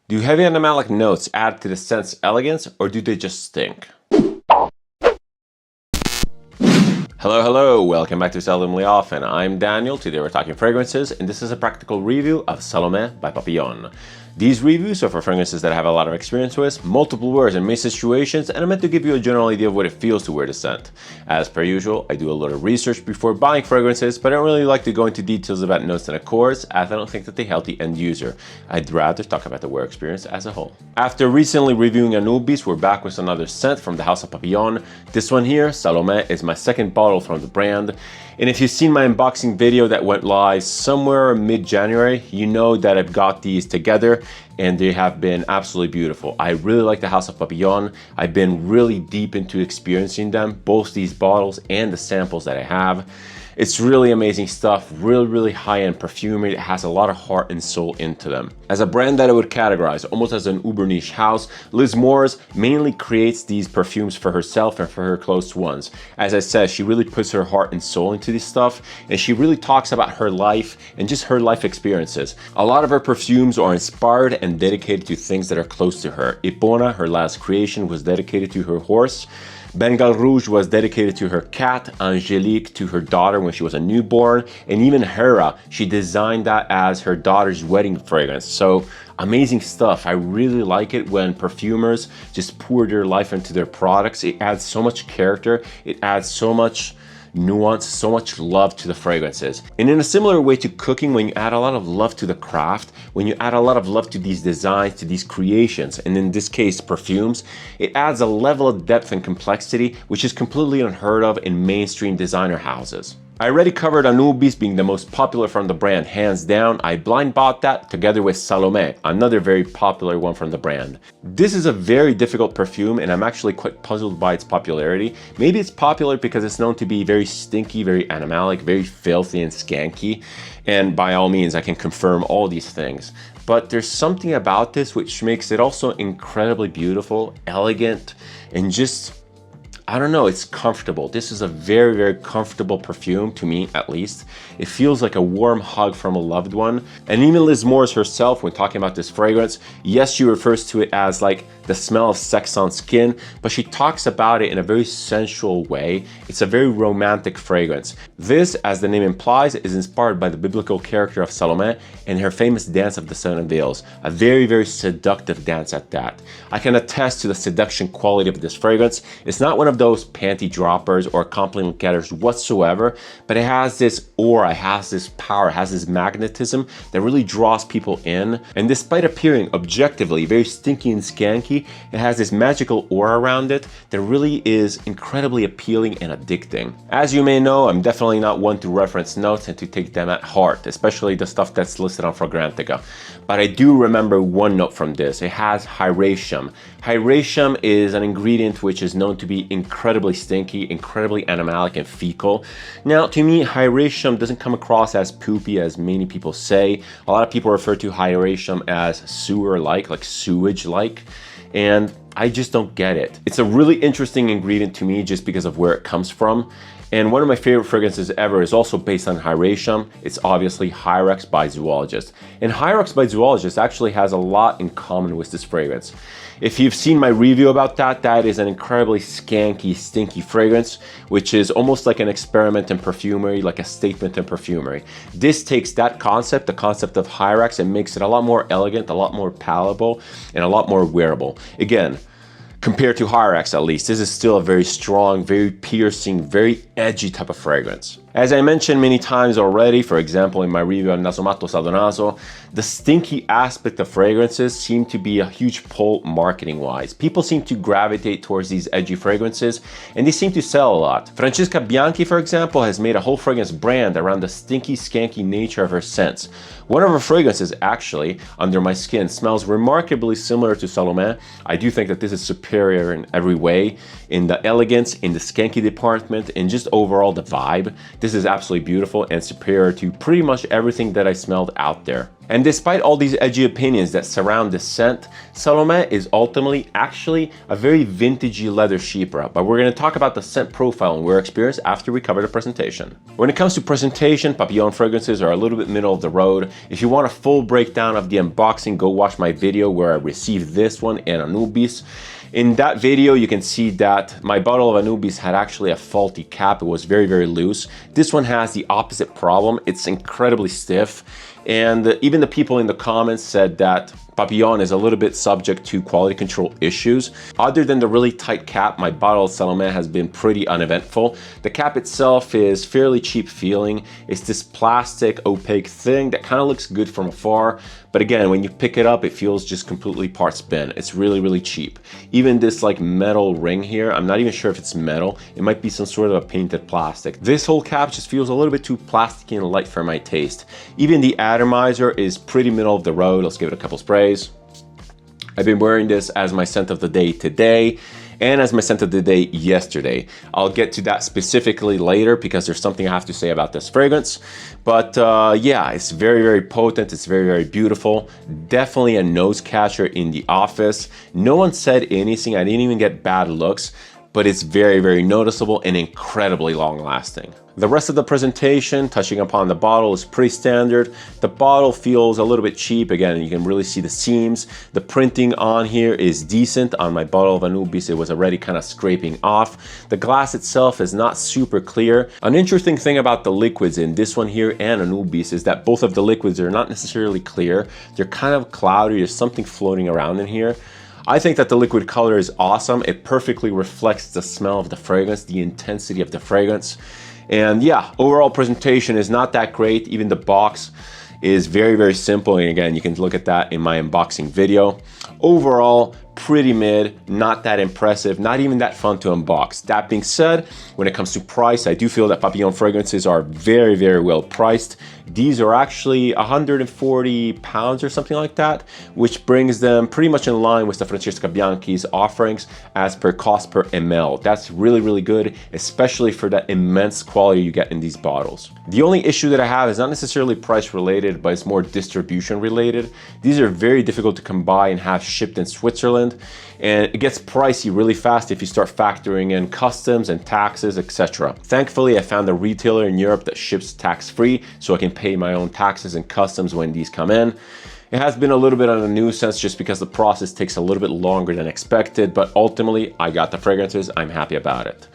Do heavy animalic notes add to the scent's elegance, or do they just stink? Hello, welcome back to Seldomly Often. I'm Daniel, today we're talking fragrances, and this is a practical review of Salome by Papillon. These reviews are for fragrances that I have a lot of experience with, multiple wears in many situations, and I'm meant to give you a general idea of what it feels to wear the scent. As per usual, I do a lot of research before buying fragrances, but I don't really like to go into details about notes and accords, as I don't think that they help the end user. I'd rather talk about the wear experience as a whole. After recently reviewing Anubis, we're back with another scent from the house of Papillon. This one here, Salome, is my second bottle from the brand. And if you've seen my unboxing video that went live somewhere mid-January, you know that I've got these together and they have been absolutely beautiful. I really like the house of Papillon. I've been really deep into experiencing them, both these bottles and the samples that I have. It's really amazing stuff, really high-end perfumery that has a lot of heart and soul into them. As a brand that I would categorize almost as an uber niche house, Liz Morris mainly creates these perfumes for herself and for her close ones. As I said, she really puts her heart and soul into this stuff, and she really talks about her life and just her life experiences. A lot of her perfumes are inspired and dedicated to things that are close to her. Ipona, her last creation, was dedicated to her horse. Bengal Rouge was dedicated to her cat, Angelique to her daughter when she was a newborn, and even Hera, she designed that as her daughter's wedding fragrance. So amazing stuff. I really like it when perfumers just pour their life into their products. It adds so much character, it adds so much nuance, so much love to the fragrances. And in a similar way to cooking, when you add a lot of love to the craft, when you add a lot of love to these designs, to these creations, and in this case perfumes, it adds a level of depth and complexity which is completely unheard of in mainstream designer houses. I already covered Anubis being the most popular from the brand, hands down. I blind bought that together with Salome, another very popular one from the brand. This is a very difficult perfume and I'm actually quite puzzled by its popularity. Maybe it's popular because it's known to be very stinky, very animalic, very filthy and skanky. And by all means, I can confirm all these things. But there's something about this which makes it also incredibly beautiful, elegant, and just, I don't know, it's comfortable. This is a very comfortable perfume, to me at least. It feels like a warm hug from a loved one. And even Liz Morris herself, when talking about this fragrance, yes, she refers to it as like the smell of sex on skin, but she talks about it in a very sensual way. It's a very romantic fragrance. This, as the name implies, is inspired by the biblical character of Salome and her famous dance of the seven veils. A very seductive dance at that. I can attest to the seduction quality of this fragrance. It's not one of those panty droppers or compliment getters whatsoever, but it has this aura, it has this power, it has this magnetism that really draws people in. And despite appearing objectively very stinky and skanky, it has this magical aura around it that really is incredibly appealing and addicting. As you may know, I'm definitely not one to reference notes and to take them at heart, especially the stuff that's listed on Fragrantica. But I do remember one note from this. It has hyraceum. Hyraceum is an ingredient which is known to be incredibly stinky, incredibly animalic and fecal. Now, to me, hyraceum doesn't come across as poopy as many people say. A lot of people refer to hyraceum as sewer-like, like sewage-like, and I just don't get it. It's a really interesting ingredient to me just because of where it comes from. And one of my favorite fragrances ever is also based on hyraceum. It's obviously Hyrax by Zoologist. And Hyrax by Zoologist actually has a lot in common with this fragrance. If you've seen my review about that, that is an incredibly skanky, stinky fragrance, which is almost like an experiment in perfumery, like a statement in perfumery. This takes that concept, the concept of Hyrax, and makes it a lot more elegant, a lot more palatable, and a lot more wearable. Again, compared to Hyrax at least, this is still a very strong, very piercing, very edgy type of fragrance. As I mentioned many times already, for example in my review on Nasomatto Saldonaso, the stinky aspect of fragrances seem to be a huge pull marketing-wise. People seem to gravitate towards these edgy fragrances, and they seem to sell a lot. Francesca Bianchi, for example, has made a whole fragrance brand around the stinky, skanky nature of her scents. One of her fragrances, actually, Under My Skin, smells remarkably similar to Salome. I do think that this is superior in every way, in the elegance, in the skanky department, and just overall the vibe. This is absolutely beautiful and superior to pretty much everything that I smelled out there. And despite all these edgy opinions that surround this scent, Salome is ultimately actually a very vintagey leather chypre, but we're going to talk about the scent profile and wear experience after we cover the presentation. When it comes to presentation, Papillon fragrances are a little bit middle of the road. If you want a full breakdown of the unboxing, go watch my video where I received this one and Anubis. In that video, you can see that my bottle of Anubis had actually a faulty cap. It was very, very loose. This one has the opposite problem. It's incredibly stiff. And even the people in the comments said that Papillon is a little bit subject to quality control issues. Other than the really tight cap, my bottle of Salome has been pretty uneventful. The cap itself is fairly cheap feeling. It's this plastic opaque thing that kind of looks good from afar. But again, when you pick it up, it feels just completely part spin. It's really, really cheap. Even this like metal ring here, I'm not even sure if it's metal. It might be some sort of a painted plastic. This whole cap just feels a little bit too plasticky and light for my taste. Even the atomizer is pretty middle of the road. Let's give it a couple sprays. I've been wearing this as my scent of the day today and as my scent of the day yesterday. I'll get to that specifically later because there's something I have to say about this fragrance. But yeah, it's very, very potent. It's very, very beautiful. Definitely a nose catcher in the office. No one said anything. I didn't even get bad looks, but it's very, very noticeable and incredibly long lasting. The rest of the presentation, touching upon the bottle, is pretty standard. The bottle feels a little bit cheap. Again, you can really see the seams. The printing on here is decent. On my bottle of Anubis, it was already kind of scraping off. The glass itself is not super clear. An interesting thing about the liquids in this one here and Anubis is that both of the liquids are not necessarily clear. They're kind of cloudy. There's something floating around in here. I think that the liquid color is awesome. It perfectly reflects the smell of the fragrance, the intensity of the fragrance. And yeah, overall presentation is not that great. Even the box is very, very simple. And again, you can look at that in my unboxing video. Overall, pretty mid, not that impressive, not even that fun to unbox. That being said, when it comes to price, I do feel that Papillon fragrances are very, very well priced. These are actually 140 pounds or something like that, which brings them pretty much in line with the Francesca Bianchi's offerings as per cost per ml. That's really, really good, especially for that immense quality you get in these bottles. The only issue that I have is not necessarily price related, but it's more distribution related. These are very difficult to come by and have shipped in Switzerland, and it gets pricey really fast if you start factoring in customs and taxes, etc. Thankfully, I found a retailer in Europe that ships tax-free, so I can pay my own taxes and customs when these come in. It has been a little bit on a nuisance just because the process takes a little bit longer than expected, but ultimately I got the fragrances. I'm happy about it.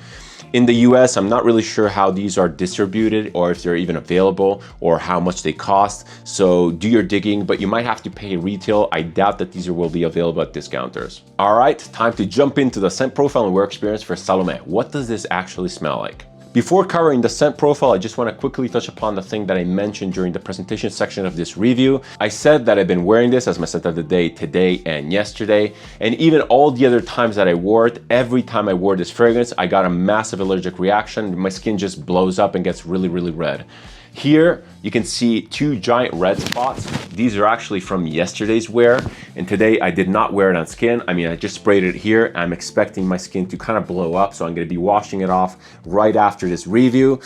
In the US, I'm not really sure how these are distributed or if they're even available or how much they cost. So do your digging, but you might have to pay retail. I doubt that these will be available at discounters. All right, time to jump into the scent profile and wear experience for Salome. What does this actually smell like? Before covering the scent profile, I just want to quickly touch upon the thing that I mentioned during the presentation section of this review. I said that I've been wearing this as my scent of the day today and yesterday, and even all the other times that I wore it, every time I wore this fragrance, I got a massive allergic reaction. My skin just blows up and gets really, really red. Here, you can see two giant red spots. These are actually from yesterday's wear, and today I did not wear it on skin. I mean, I just sprayed it here. I'm expecting my skin to kind of blow up, so I'm gonna be washing it off right after this review.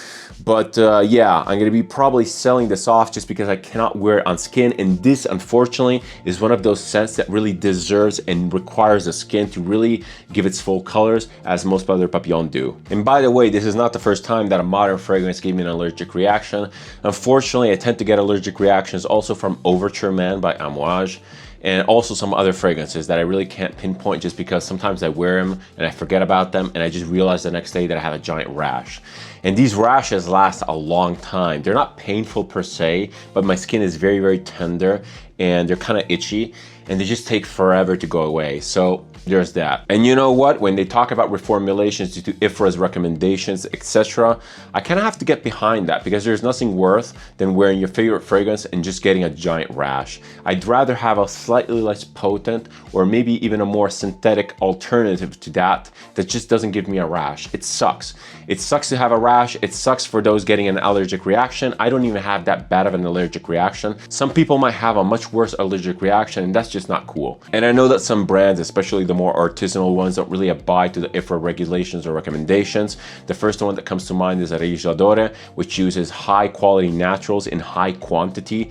But yeah, I'm gonna be probably selling this off just because I cannot wear it on skin, and this, unfortunately, is one of those scents that really deserves and requires the skin to really give its full colors, as most other Papillon do. And by the way, this is not the first time that a modern fragrance gave me an allergic reaction. Unfortunately, I tend to get allergic reactions also from Overture Man by Amouage, and also some other fragrances that I really can't pinpoint just because sometimes I wear them and I forget about them and I just realize the next day that I have a giant rash. And these rashes last a long time. They're not painful per se, but my skin is very, very tender and they're kind of itchy and they just take forever to go away. So there's that. And you know what? When they talk about reformulations due to IFRA's recommendations, etc., I kind of have to get behind that because there's nothing worse than wearing your favorite fragrance and just getting a giant rash. I'd rather have a slightly less potent or maybe even a more synthetic alternative to that just doesn't give me a rash. It sucks. It sucks to have a rash. It sucks for those getting an allergic reaction. I don't even have that bad of an allergic reaction. Some people might have a much worse allergic reaction, and that's just not cool. And I know that some brands, especially the more artisanal ones, don't really abide to the IFRA regulations or recommendations. The first one that comes to mind is Registradore, which uses high quality naturals in high quantity.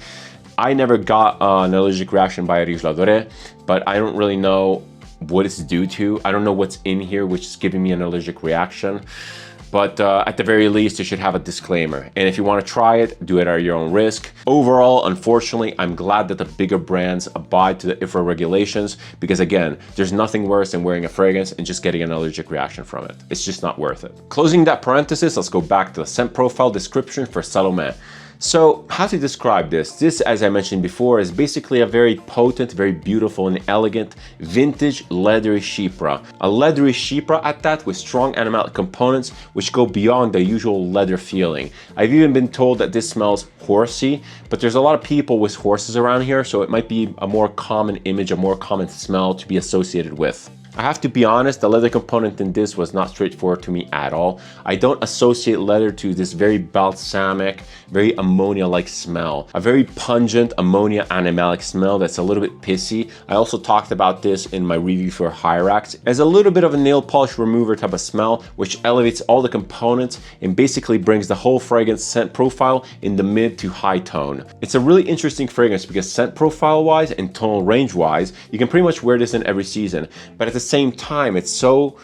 I never got an allergic reaction by Risladore, but I don't really know what it's due to. I don't know what's in here which is giving me an allergic reaction. But at the very least, you should have a disclaimer. And if you want to try it, do it at your own risk. Overall, unfortunately, I'm glad that the bigger brands abide to the IFRA regulations because, again, there's nothing worse than wearing a fragrance and just getting an allergic reaction from it. It's just not worth it. Closing that parenthesis, let's go back to the scent profile description for Salome. So how to describe this? This, as I mentioned before, is basically a very potent, very beautiful and elegant vintage leathery chypre. A leathery chypre at that with strong animalic components which go beyond the usual leather feeling. I've even been told that this smells horsey, but there's a lot of people with horses around here, so it might be a more common image, a more common smell to be associated with. I have to be honest, the leather component in this was not straightforward to me at all. I don't associate leather to this very balsamic, very ammonia-like smell. A very pungent ammonia animalic smell that's a little bit pissy. I also talked about this in my review for Hyrax. As a little bit of a nail polish remover type of smell, which elevates all the components and basically brings the whole fragrance scent profile in the mid to high tone. It's a really interesting fragrance because scent profile-wise and tonal range-wise, you can pretty much wear this in every season. But at the same time, it's so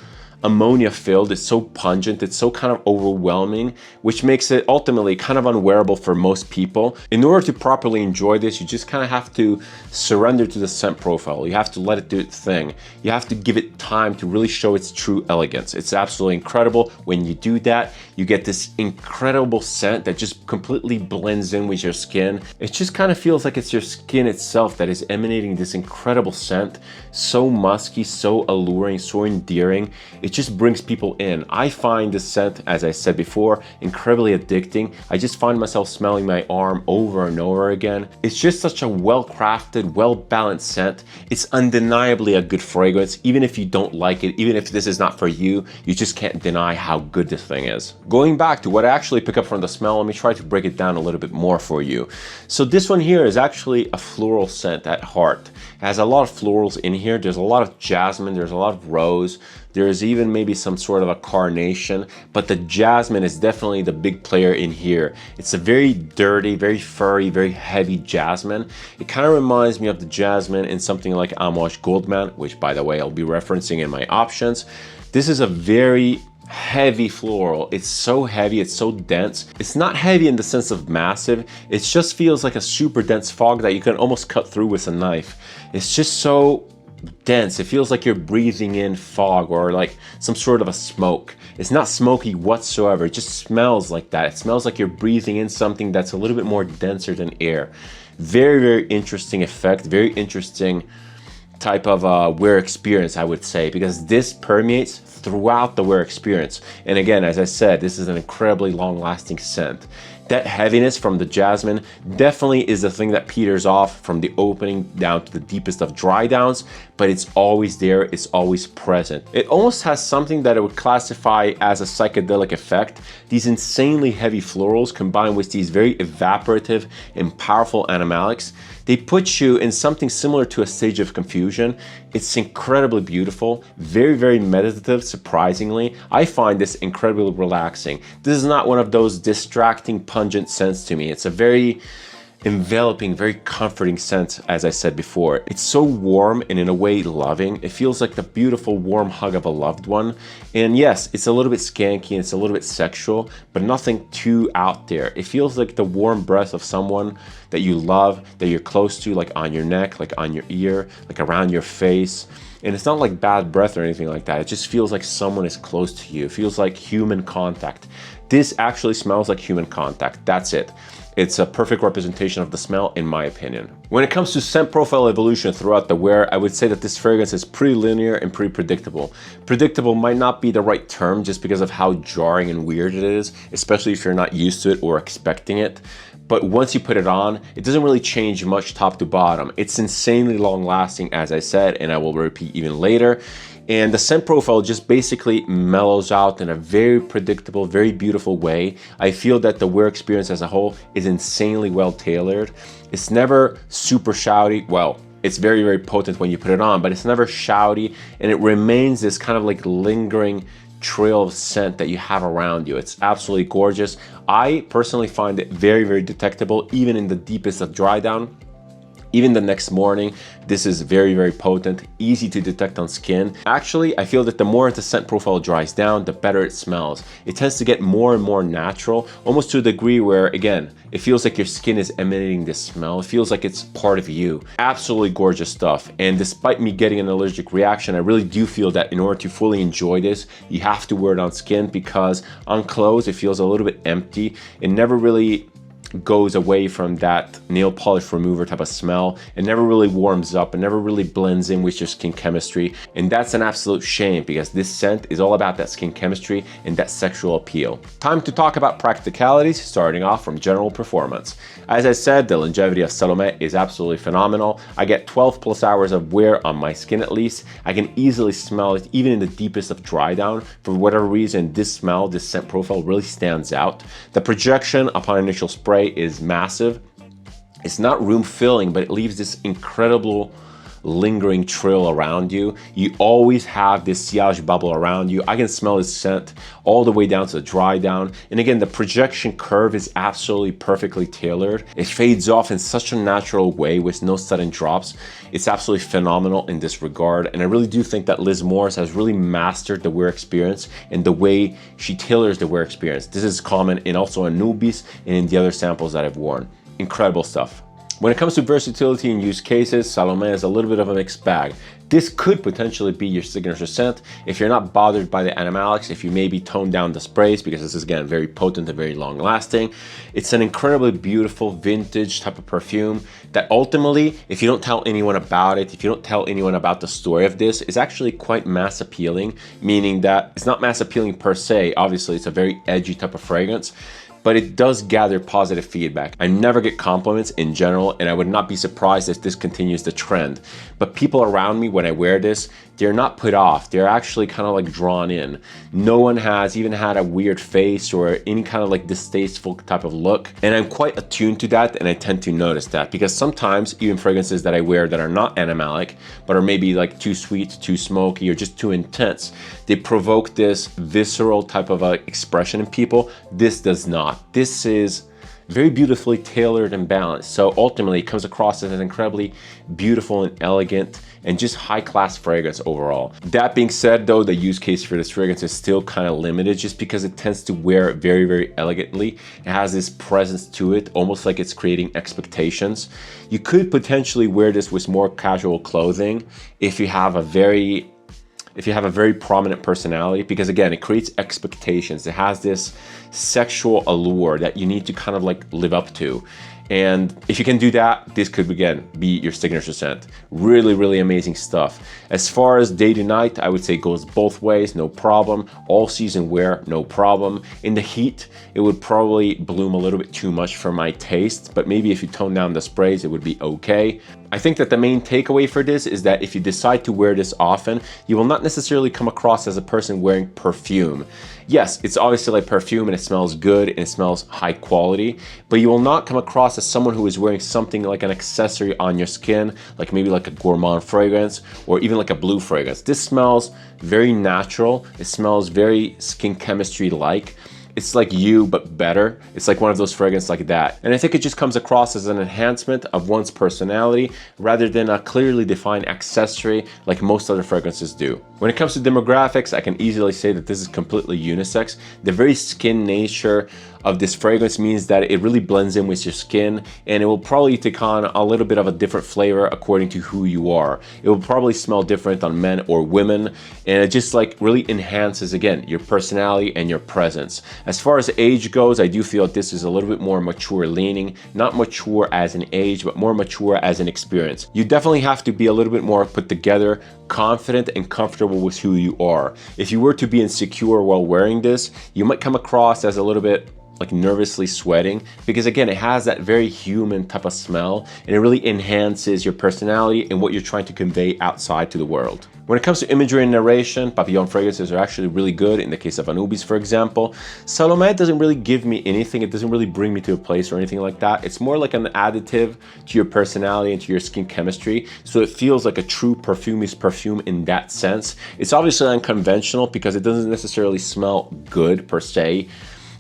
ammonia filled, it's so pungent, it's so kind of overwhelming, which makes it ultimately kind of unwearable for most people. In order to properly enjoy this, you just kind of have to surrender to the scent profile. You have to let it do its thing. You have to give it time to really show its true elegance. It's absolutely incredible. When you do that, you get this incredible scent that just completely blends in with your skin. It just kind of feels like it's your skin itself that is emanating this incredible scent. So musky, so alluring, so endearing. It just brings people in. I find this scent, as I said before, incredibly addicting. I just find myself smelling my arm over and over again. It's just such a well-crafted, well-balanced scent. It's undeniably a good fragrance. Even if you don't like it, even if this is not for you, you just can't deny how good this thing is. Going back to what I actually pick up from the smell, let me try to break it down a little bit more for you. So this one here is actually a floral scent at heart. It has a lot of florals in here. There's a lot of jasmine, there's a lot of rose. There's even maybe some sort of a carnation, but the jasmine is definitely the big player in here. It's a very dirty, very furry, very heavy jasmine. It kind of reminds me of the jasmine in something like Amouage Gold Man, which by the way, I'll be referencing in my options. This is a very heavy floral. It's so heavy, it's so dense. It's not heavy in the sense of massive. It just feels like a super dense fog that you can almost cut through with a knife. It's just so dense. It feels like you're breathing in fog or like some sort of a smoke. It's not smoky whatsoever. It just smells like that. It smells like you're breathing in something that's a little bit more denser than air. Very, very interesting effect. Very interesting type of wear experience, I would say, because this permeates throughout the wear experience. And again, as I said, this is an incredibly long-lasting scent. That heaviness from the jasmine definitely is the thing that peters off from the opening down to the deepest of dry downs, but it's always there, it's always present. It almost has something that I would classify as a psychedelic effect. These insanely heavy florals combined with these very evaporative and powerful animalics, they put you in something similar to a stage of confusion. It's incredibly beautiful, very, very meditative, surprisingly. I find this incredibly relaxing. This is not one of those distracting, pungent scents to me. It's a very enveloping, very comforting scent, as I said before. It's so warm and in a way loving. It feels like the beautiful warm hug of a loved one. And yes, it's a little bit skanky and it's a little bit sexual, but nothing too out there. It feels like the warm breath of someone that you love, that you're close to, like on your neck, like on your ear, like around your face. And it's not like bad breath or anything like that. It just feels like someone is close to you. It feels like human contact. This actually smells like human contact. That's it. It's a perfect representation of the smell, in my opinion. When it comes to scent profile evolution throughout the wear, I would say that this fragrance is pretty linear and pretty predictable. Predictable might not be the right term just because of how jarring and weird it is, especially if you're not used to it or expecting it. But once you put it on, it doesn't really change much top to bottom. It's insanely long lasting, as I said, and I will repeat even later. And the scent profile just basically mellows out in a very predictable, very beautiful way. I feel that the wear experience as a whole is insanely well tailored. It's never super shouty. Well, it's very, very potent when you put it on, but it's never shouty, and it remains this kind of like lingering trail of scent that you have around you. It's absolutely gorgeous. I personally find it very, very detectable, even in the deepest of dry down. Even the next morning, this is very, very potent, easy to detect on skin. Actually, I feel that the more the scent profile dries down, the better it smells. It tends to get more and more natural, almost to a degree where, again, it feels like your skin is emanating this smell. It feels like it's part of you. Absolutely gorgeous stuff. And despite me getting an allergic reaction, I really do feel that in order to fully enjoy this, you have to wear it on skin, because on clothes, it feels a little bit empty. It never really goes away from that nail polish remover type of smell. It never really warms up. It never really blends in with your skin chemistry. And that's an absolute shame, because this scent is all about that skin chemistry and that sexual appeal. Time to talk about practicalities, starting off from general performance. As I said, the longevity of Salome is absolutely phenomenal. I get 12 plus hours of wear on my skin at least. I can easily smell it even in the deepest of dry down. For whatever reason, this smell, this scent profile really stands out. The projection upon initial spray is massive. It's not room filling, but it leaves this incredible lingering trail around you. You always have this sillage bubble around you. I can smell this scent all the way down to the dry down. And again, the projection curve is absolutely perfectly tailored. It fades off in such a natural way with no sudden drops. It's absolutely phenomenal in this regard. And I really do think that Liz Morris has really mastered the wear experience and the way she tailors the wear experience. This is common in also Anubis and in the other samples that I've worn. Incredible stuff. When it comes to versatility and use cases, Salome is a little bit of a mixed bag. This could potentially be your signature scent if you're not bothered by the animalics, if you maybe tone down the sprays, because this is again very potent and very long lasting. It's an incredibly beautiful vintage type of perfume that ultimately, if you don't tell anyone about it, if you don't tell anyone about the story of this, is actually quite mass appealing, meaning that it's not mass appealing per se. Obviously, it's a very edgy type of fragrance, but it does gather positive feedback. I never get compliments in general, and I would not be surprised if this continues the trend. But people around me, when I wear this, they're not put off. They're actually kind of like drawn in. No one has even had a weird face or any kind of like distasteful type of look. And I'm quite attuned to that, and I tend to notice that, because sometimes even fragrances that I wear that are not animalic, but are maybe like too sweet, too smoky, or just too intense, they provoke this visceral type of expression in people. This does not. This is very beautifully tailored and balanced. So ultimately it comes across as an incredibly beautiful and elegant and just high-class fragrance overall. That being said though, the use case for this fragrance is still kind of limited, just because it tends to wear very, very elegantly. It has this presence to it, almost like it's creating expectations. You could potentially wear this with more casual clothing if you have a very prominent personality, because again, it creates expectations. It has this sexual allure that you need to kind of like live up to. And if you can do that, this could again be your signature scent. Really, really amazing stuff. As far as day to night, I would say it goes both ways, no problem. All season wear, no problem. In the heat, it would probably bloom a little bit too much for my taste, but maybe if you tone down the sprays, it would be okay. I think that the main takeaway for this is that if you decide to wear this often, you will not necessarily come across as a person wearing perfume. Yes, it's obviously like perfume and it smells good and it smells high quality, but you will not come across as someone who is wearing something like an accessory on your skin, like maybe like a gourmand fragrance or even like a blue fragrance. This smells very natural. It smells very skin chemistry-like. It's like you, but better. It's like one of those fragrances like that. And I think it just comes across as an enhancement of one's personality rather than a clearly defined accessory like most other fragrances do. When it comes to demographics, I can easily say that this is completely unisex. The very skin nature of this fragrance means that it really blends in with your skin, and it will probably take on a little bit of a different flavor according to who you are. It will probably smell different on men or women, and it just like really enhances, again, your personality and your presence. As far as age goes, I do feel that this is a little bit more mature leaning, not mature as an age, but more mature as an experience. You definitely have to be a little bit more put together, confident and comfortable with who you are. If you were to be insecure while wearing this, you might come across as a little bit like nervously sweating, because again, it has that very human type of smell, and it really enhances your personality and what you're trying to convey outside to the world. When it comes to imagery and narration, Papillon fragrances are actually really good. In the case of Anubis, for example, Salome doesn't really give me anything. It doesn't really bring me to a place or anything like that. It's more like an additive to your personality and to your skin chemistry. So it feels like a true perfumist perfume in that sense. It's obviously unconventional because it doesn't necessarily smell good per se.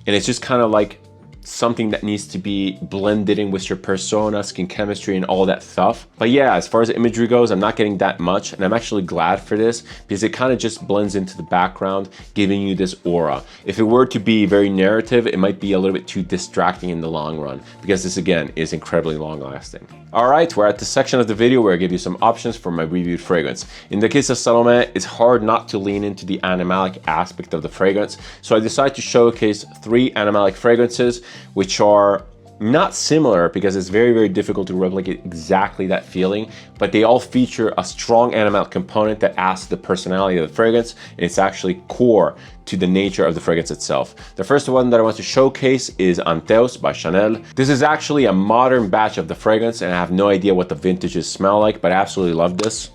And it's just kind of like something that needs to be blended in with your persona, skin chemistry, and all that stuff. But yeah, as far as the imagery goes, I'm not getting that much, and I'm actually glad for this because it kind of just blends into the background, giving you this aura. If it were to be very narrative, it might be a little bit too distracting in the long run, because this again is incredibly long lasting. All right, we're at the section of the video where I give you some options for my reviewed fragrance. In the case of Salome, it's hard not to lean into the animalic aspect of the fragrance, so I decided to showcase 3 animalic fragrances which are not similar because it's very, very difficult to replicate exactly that feeling, but they all feature a strong animalic component that adds to the personality of the fragrance, and it's actually core to the nature of the fragrance itself. The first one that I want to showcase is Antaeus by Chanel. This is actually a modern batch of the fragrance, and I have no idea what the vintages smell like, but I absolutely love this.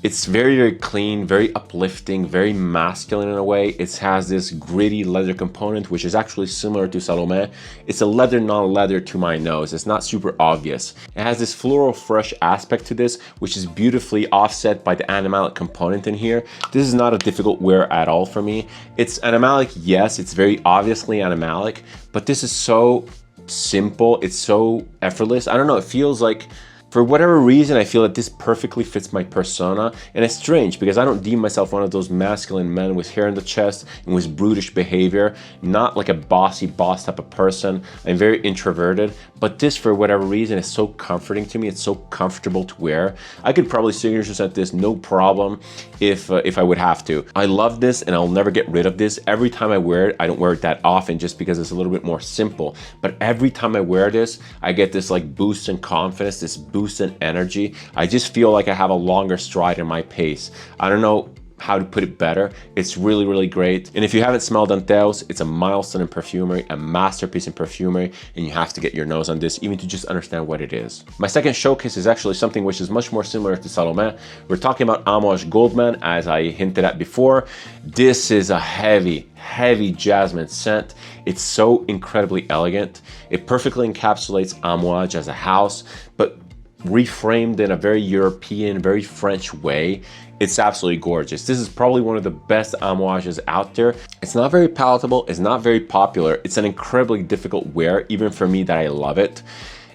It's very, very clean, very uplifting, very masculine in a way. It has this gritty leather component, which is actually similar to Salome. It's a leather, non-leather to my nose. It's not super obvious. It has this floral fresh aspect to this, which is beautifully offset by the animalic component in here. This is not a difficult wear at all for me. It's animalic, yes, it's very obviously animalic, but this is so simple. It's so effortless. I don't know, it feels like, for whatever reason, I feel that this perfectly fits my persona, and it's strange because I don't deem myself one of those masculine men with hair in the chest and with brutish behavior, not like a bossy boss type of person. I'm very introverted, but this, for whatever reason, is so comforting to me. It's so comfortable to wear. I could probably signature scent this no problem if I would have to. I love this, and I'll never get rid of this. Every time I wear it, I don't wear it that often just because it's a little bit more simple, but every time I wear this, I get this like boost in confidence, this boost in energy. I just feel like I have a longer stride in my pace. I don't know how to put it better. It's really, really great. And if you haven't smelled Antaeus, it's a milestone in perfumery, a masterpiece in perfumery, and you have to get your nose on this even to just understand what it is. My second showcase is actually something which is much more similar to Salome. We're talking about Amouage Gold Man, as I hinted at before. This is a heavy, heavy jasmine scent. It's so incredibly elegant. It perfectly encapsulates Amouage as a house, but reframed in a very European, very French way. It's absolutely gorgeous. This is probably one of the best Amouages out there. It's not very palatable, it's not very popular. It's an incredibly difficult wear, even for me that I love it.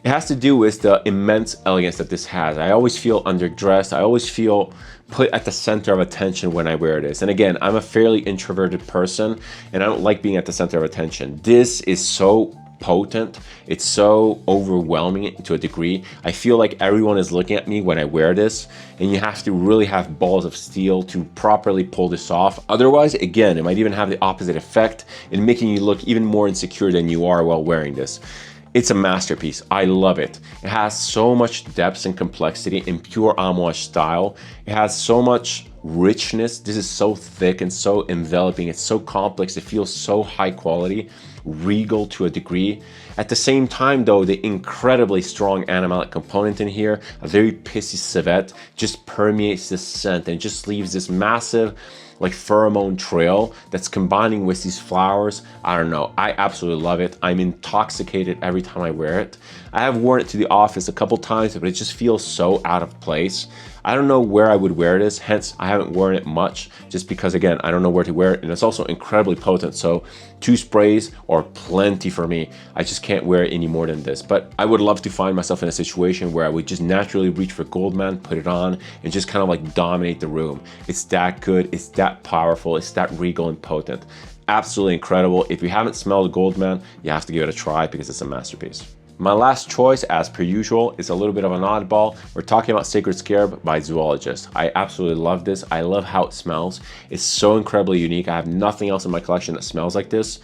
It has to do with the immense elegance that this has. I always feel underdressed. I always feel put at the center of attention when I wear this. And again, I'm a fairly introverted person, and I don't like being at the center of attention. This is so potent. It's so overwhelming to a degree. I feel like everyone is looking at me when I wear this, and you have to really have balls of steel to properly pull this off. Otherwise, again, it might even have the opposite effect in making you look even more insecure than you are while wearing this. It's a masterpiece. I love it. It has so much depth and complexity in pure Amouage style. It has so much richness. This is so thick and so enveloping. It's so complex. It feels so high quality, regal to a degree. At the same time though, the incredibly strong animalic component in here, a very pissy civet, just permeates this scent and just leaves this massive like pheromone trail that's combining with these flowers. I don't know, I absolutely love it. I'm intoxicated every time I wear it. I have worn it to the office a couple times, but it just feels so out of place. I don't know where I would wear this, hence I haven't worn it much, just because again, I don't know where to wear it, and it's also incredibly potent, so 2 sprays are plenty for me. I just can't wear it any more than this, but I would love to find myself in a situation where I would just naturally reach for Gold Man, put it on, and just kind of like dominate the room. It's that good, it's that powerful, it's that regal and potent. Absolutely incredible. If you haven't smelled Gold Man, you have to give it a try because it's a masterpiece. My last choice, as per usual, is a little bit of an oddball. We're talking about Sacred Scarab by Zoologist. I absolutely love this. I love how it smells. It's so incredibly unique. I have nothing else in my collection that smells like this.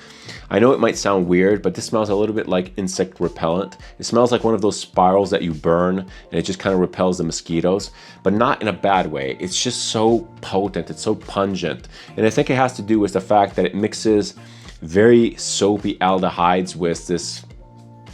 I know it might sound weird, but this smells a little bit like insect repellent. It smells like one of those spirals that you burn and it just kind of repels the mosquitoes, but not in a bad way. It's just so potent, it's so pungent. And I think it has to do with the fact that it mixes very soapy aldehydes with this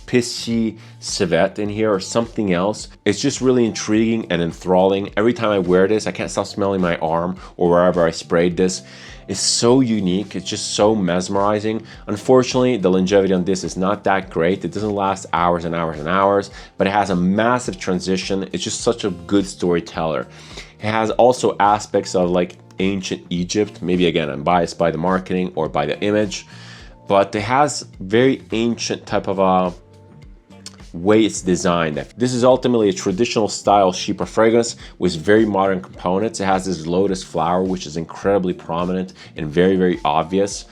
pissy civet in here or something else. It's just really intriguing and enthralling. Every time I wear this, I can't stop smelling my arm or wherever I sprayed this. It's so unique. It's just so mesmerizing. Unfortunately, the longevity on this is not that great. It doesn't last hours and hours and hours, but it has a massive transition. It's just such a good storyteller. It has also aspects of like ancient Egypt. Maybe again, I'm biased by the marketing or by the image, but it has very ancient type of a way it's designed. This is ultimately a traditional style Chypre fragrance with very modern components. It has this lotus flower, which is incredibly prominent and very, very obvious.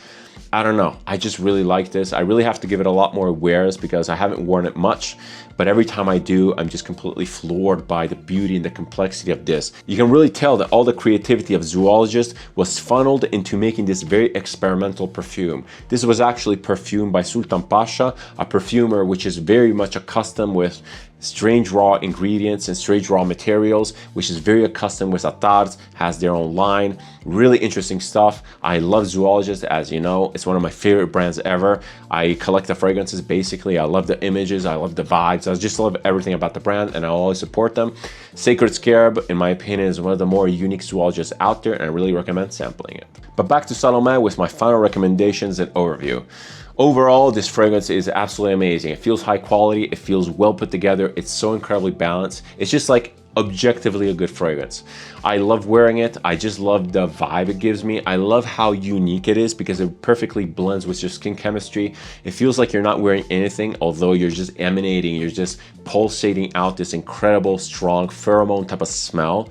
I don't know, I just really like this. I really have to give it a lot more wears because I haven't worn it much, but every time I do, I'm just completely floored by the beauty and the complexity of this. You can really tell that all the creativity of Zoologist was funneled into making this very experimental perfume. This was actually perfumed by Sultan Pasha, a perfumer which is very much accustomed with strange raw ingredients and strange raw materials, which is very accustomed with Atars, has their own line. Really interesting stuff. I love Zoologist, as you know. It's one of my favorite brands ever. I collect the fragrances basically. I love the images, I love the vibes, I just love everything about the brand and I always support them. Sacred Scarab, in my opinion, is one of the more unique Zoologists out there and I really recommend sampling it. But back to Salome with my final recommendations and overview. Overall, this fragrance is absolutely amazing. It feels high quality, it feels well put together, it's so incredibly balanced. It's just like objectively a good fragrance. I love wearing it, I just love the vibe it gives me. I love how unique it is because it perfectly blends with your skin chemistry. It feels like you're not wearing anything, although you're just emanating, you're just pulsating out this incredible, strong pheromone type of smell.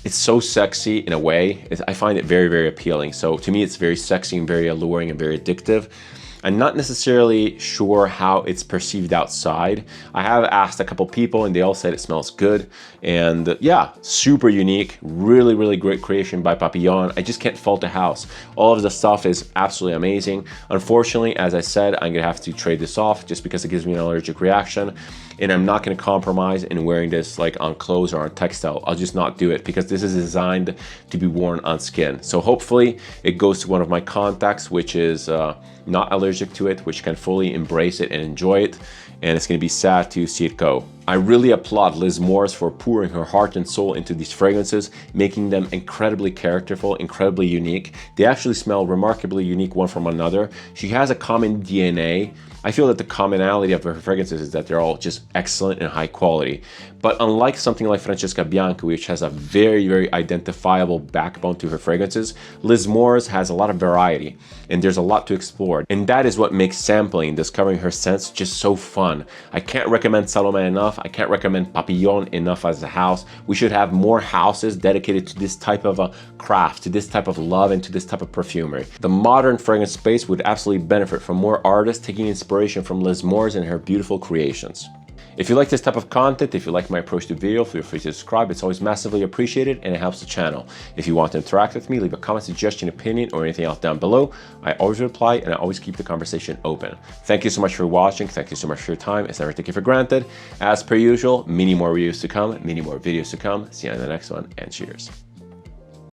It's so sexy in a way. I find it very, very appealing. So to me, it's very sexy and very alluring and very addictive. I'm not necessarily sure how it's perceived outside. I have asked a couple people and they all said it smells good. And yeah, super unique, really, really great creation by Papillon. I just can't fault the house. All of the stuff is absolutely amazing. Unfortunately, as I said, I'm gonna have to trade this off just because it gives me an allergic reaction. And I'm not gonna compromise in wearing this like on clothes or on textile. I'll just not do it because this is designed to be worn on skin. So hopefully it goes to one of my contacts, which is not allergic to it, which can fully embrace it and enjoy it. And it's gonna be sad to see it go. I really applaud Liz Morris for pouring her heart and soul into these fragrances, making them incredibly characterful, incredibly unique. They actually smell remarkably unique one from another. She has a common DNA. I feel that the commonality of her fragrances is that they're all just excellent and high quality. But unlike something like Francesca Bianchi, which has a very, very identifiable backbone to her fragrances, Liz Morris has a lot of variety and there's a lot to explore. And that is what makes sampling and discovering her scents just so fun. I can't recommend Salome enough. I can't recommend Papillon enough as a house. We should have more houses dedicated to this type of a craft, to this type of love, and to this type of perfumery. The modern fragrance space would absolutely benefit from more artists taking inspiration from Liz Morris and her beautiful creations. If you like this type of content, if you like my approach to video, feel free to subscribe. It's always massively appreciated and it helps the channel. If you want to interact with me, leave a comment, suggestion, opinion, or anything else down below. I always reply and I always keep the conversation open. Thank you so much for watching. Thank you so much for your time. It's never taken for granted. As per usual, many more reviews to come, many more videos to come. See you in the next one, and cheers.